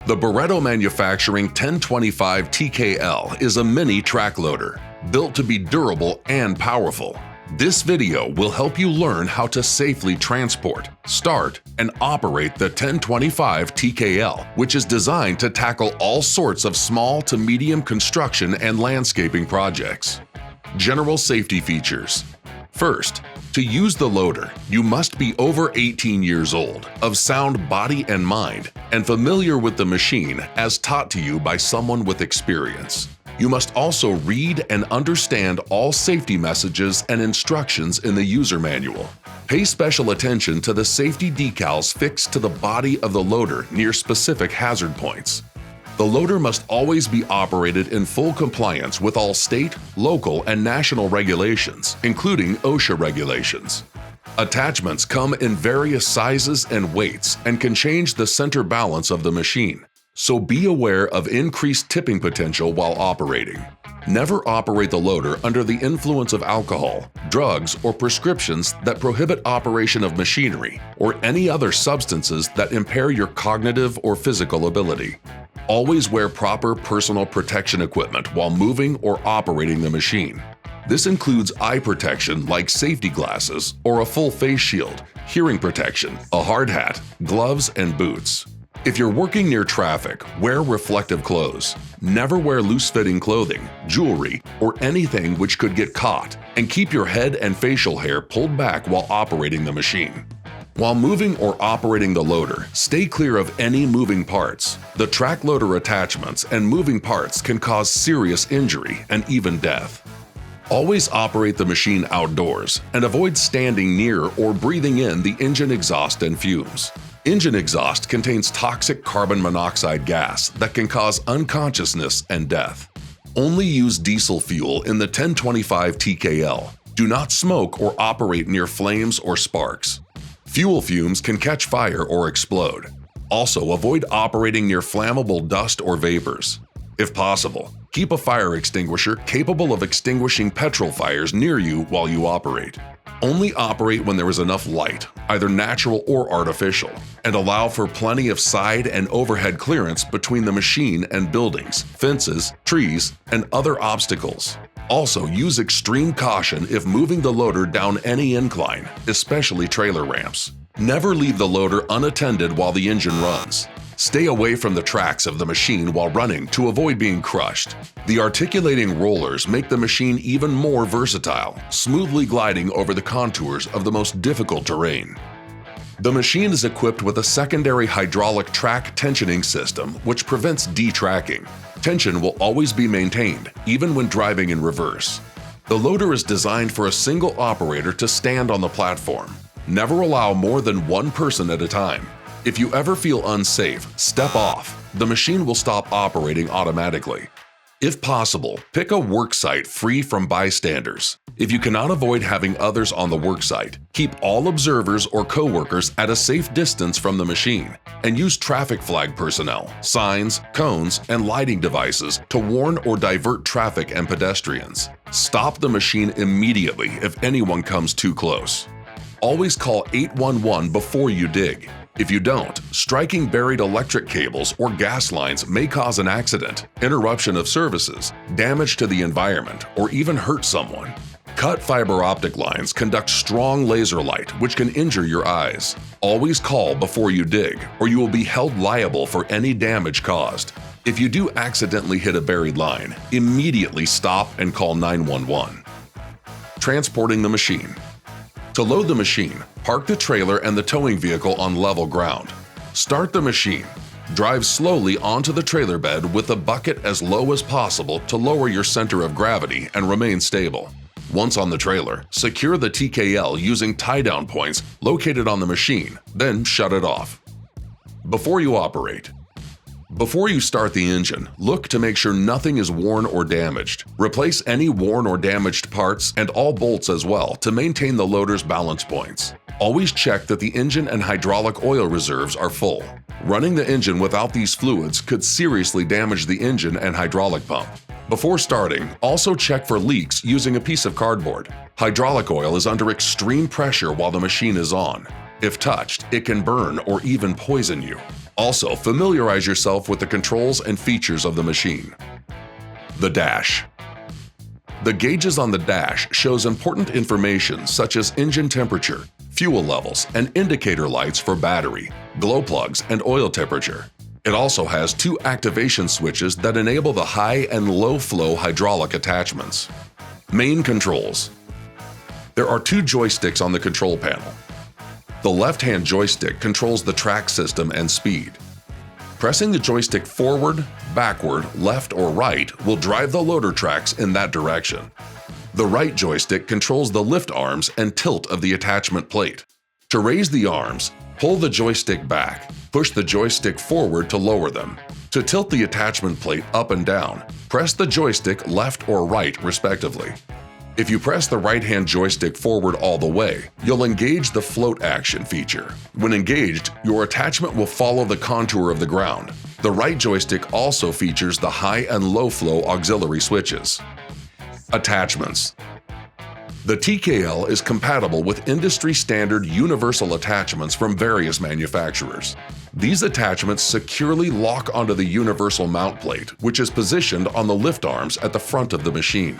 The Barreto Manufacturing 1025 TKL is a mini track loader, built to be durable and powerful. This video will help you learn how to safely transport, start, and operate the 1025 TKL, which is designed to tackle all sorts of small to medium construction and landscaping projects. General safety features. First, to use the loader, you must be over 18 years old, of sound body and mind, and familiar with the machine as taught to you by someone with experience. You must also read and understand all safety messages and instructions in the user manual. Pay special attention to the safety decals fixed to the body of the loader near specific hazard points. The loader must always be operated in full compliance with all state, local, and national regulations, including OSHA regulations. Attachments come in various sizes and weights and can change the center balance of the machine, so be aware of increased tipping potential while operating. Never operate the loader under the influence of alcohol, drugs, or prescriptions that prohibit operation of machinery or any other substances that impair your cognitive or physical ability. Always wear proper personal protection equipment while moving or operating the machine. This includes eye protection like safety glasses or a full face shield, hearing protection, a hard hat, gloves, and boots. If you're working near traffic, wear reflective clothes. Never wear loose-fitting clothing, jewelry, or anything which could get caught, and keep your head and facial hair pulled back while operating the machine. While moving or operating the loader, stay clear of any moving parts. The track loader attachments and moving parts can cause serious injury and even death. Always operate the machine outdoors and avoid standing near or breathing in the engine exhaust and fumes. Engine exhaust contains toxic carbon monoxide gas that can cause unconsciousness and death. Only use diesel fuel in the 1025 TKL. Do not smoke or operate near flames or sparks. Fuel fumes can catch fire or explode. Also, avoid operating near flammable dust or vapors. If possible, keep a fire extinguisher capable of extinguishing petrol fires near you while you operate. Only operate when there is enough light, either natural or artificial, and allow for plenty of side and overhead clearance between the machine and buildings, fences, trees, and other obstacles. Also, use extreme caution if moving the loader down any incline, especially trailer ramps. Never leave the loader unattended while the engine runs. Stay away from the tracks of the machine while running to avoid being crushed. The articulating rollers make the machine even more versatile, smoothly gliding over the contours of the most difficult terrain. The machine is equipped with a secondary hydraulic track tensioning system which prevents detracking. Tension will always be maintained, even when driving in reverse. The loader is designed for a single operator to stand on the platform. Never allow more than one person at a time. If you ever feel unsafe, step off. The machine will stop operating automatically. If possible, pick a work site free from bystanders. If you cannot avoid having others on the work site, keep all observers or coworkers at a safe distance from the machine, and use traffic flag personnel, signs, cones, and lighting devices to warn or divert traffic and pedestrians. Stop the machine immediately if anyone comes too close. Always call 811 before you dig. If you don't, striking buried electric cables or gas lines may cause an accident, interruption of services, damage to the environment, or even hurt someone. Cut fiber optic lines conduct strong laser light which can injure your eyes. Always call before you dig, or you will be held liable for any damage caused. If you do accidentally hit a buried line, immediately stop and call 911. Transporting the machine. To load the machine, park the trailer and the towing vehicle on level ground. Start the machine. Drive slowly onto the trailer bed with the bucket as low as possible to lower your center of gravity and remain stable. Once on the trailer, secure the TKL using tie-down points located on the machine, then shut it off. Before you operate. Before you start the engine, look to make sure nothing is worn or damaged. Replace any worn or damaged parts and all bolts as well to maintain the loader's balance points. Always check that the engine and hydraulic oil reserves are full. Running the engine without these fluids could seriously damage the engine and hydraulic pump. Before starting, also check for leaks using a piece of cardboard. Hydraulic oil is under extreme pressure while the machine is on. If touched, it can burn or even poison you. Also, familiarize yourself with the controls and features of the machine. The dash. The gauges on the dash shows important information such as engine temperature, fuel levels, and indicator lights for battery, glow plugs, and oil temperature. It also has two activation switches that enable the high and low flow hydraulic attachments. Main controls. There are two joysticks on the control panel. The left-hand joystick controls the track system and speed. Pressing the joystick forward, backward, left, or right will drive the loader tracks in that direction. The right joystick controls the lift arms and tilt of the attachment plate. To raise the arms, pull the joystick back, push the joystick forward to lower them. To tilt the attachment plate up and down, press the joystick left or right respectively. If you press the right-hand joystick forward all the way, you'll engage the float action feature. When engaged, your attachment will follow the contour of the ground. The right joystick also features the high and low flow auxiliary switches. Attachments. The TKL is compatible with industry-standard universal attachments from various manufacturers. These attachments securely lock onto the universal mount plate, which is positioned on the lift arms at the front of the machine.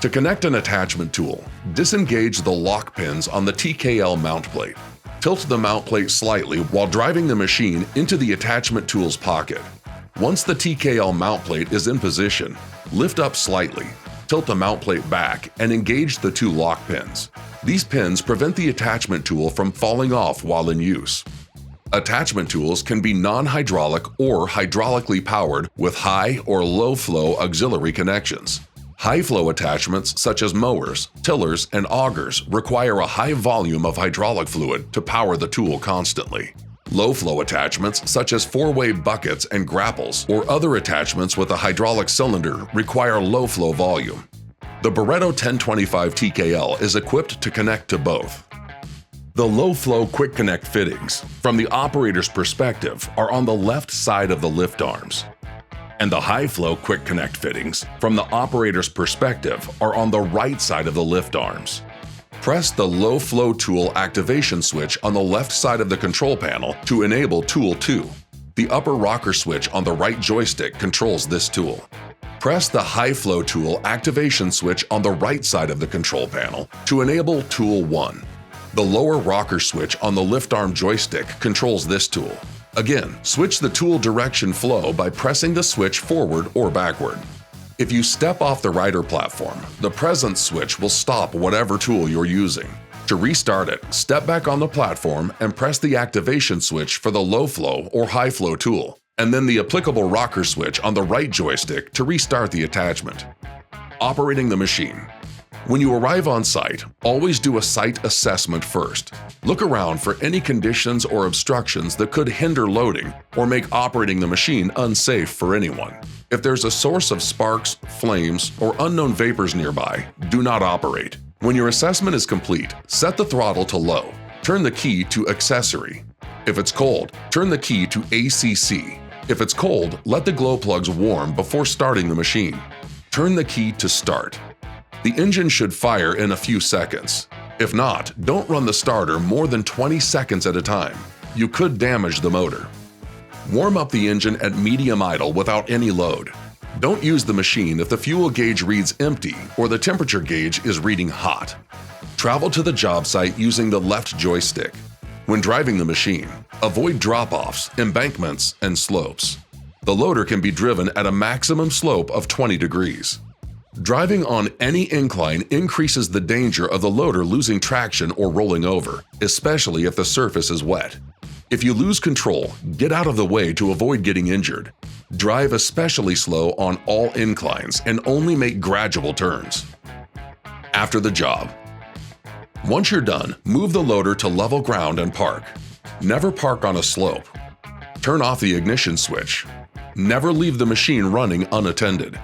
To connect an attachment tool, disengage the lock pins on the TKL mount plate. Tilt the mount plate slightly while driving the machine into the attachment tool's pocket. Once the TKL mount plate is in position, lift up slightly, tilt the mount plate back, and engage the two lock pins. These pins prevent the attachment tool from falling off while in use. Attachment tools can be non-hydraulic or hydraulically powered with high or low flow auxiliary connections. High-flow attachments such as mowers, tillers, and augers require a high volume of hydraulic fluid to power the tool constantly. Low-flow attachments such as four-way buckets and grapples or other attachments with a hydraulic cylinder require low-flow volume. The Barreto 1025 TKL is equipped to connect to both. The low-flow quick connect fittings, from the operator's perspective, are on the left side of the lift arms. And the high-flow quick connect fittings, from the operator's perspective, are on the right side of the lift arms. Press the low-flow tool activation switch on the left side of the control panel to enable Tool 2. The upper rocker switch on the right joystick controls this tool. Press the high-flow tool activation switch on the right side of the control panel to enable Tool 1. The lower rocker switch on the lift arm joystick controls this tool. Again, switch the tool direction flow by pressing the switch forward or backward. If you step off the rider platform, the presence switch will stop whatever tool you're using. To restart it, step back on the platform and press the activation switch for the low flow or high flow tool, and then the applicable rocker switch on the right joystick to restart the attachment. Operating the machine. When you arrive on site, always do a site assessment first. Look around for any conditions or obstructions that could hinder loading or make operating the machine unsafe for anyone. If there's a source of sparks, flames, or unknown vapors nearby, do not operate. When your assessment is complete, set the throttle to low. Turn the key to accessory. If it's cold, turn the key to ACC. If it's cold, let the glow plugs warm before starting the machine. Turn the key to start. The engine should fire in a few seconds. If not, don't run the starter more than 20 seconds at a time. You could damage the motor. Warm up the engine at medium idle without any load. Don't use the machine if the fuel gauge reads empty or the temperature gauge is reading hot. Travel to the job site using the left joystick. When driving the machine, avoid drop-offs, embankments, and slopes. The loader can be driven at a maximum slope of 20 degrees. Driving on any incline increases the danger of the loader losing traction or rolling over, especially if the surface is wet. If you lose control, get out of the way to avoid getting injured. Drive especially slow on all inclines and only make gradual turns. After the job. Once you're done, move the loader to level ground and park. Never park on a slope. Turn off the ignition switch. Never leave the machine running unattended.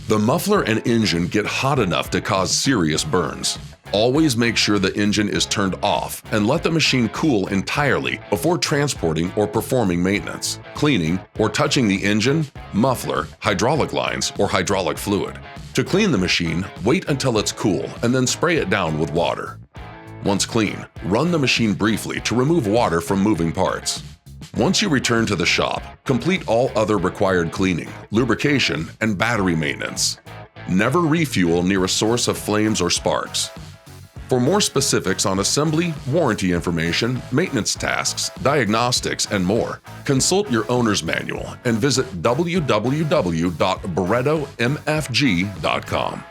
The muffler and engine get hot enough to cause serious burns. Always make sure the engine is turned off and let the machine cool entirely before transporting or performing maintenance, cleaning, or touching the engine, muffler, hydraulic lines, or hydraulic fluid. To clean the machine, wait until it's cool and then spray it down with water. Once clean, run the machine briefly to remove water from moving parts. Once you return to the shop, complete all other required cleaning, lubrication, and battery maintenance. Never refuel near a source of flames or sparks. For more specifics on assembly, warranty information, maintenance tasks, diagnostics, and more, consult your owner's manual and visit www.barretomfg.com.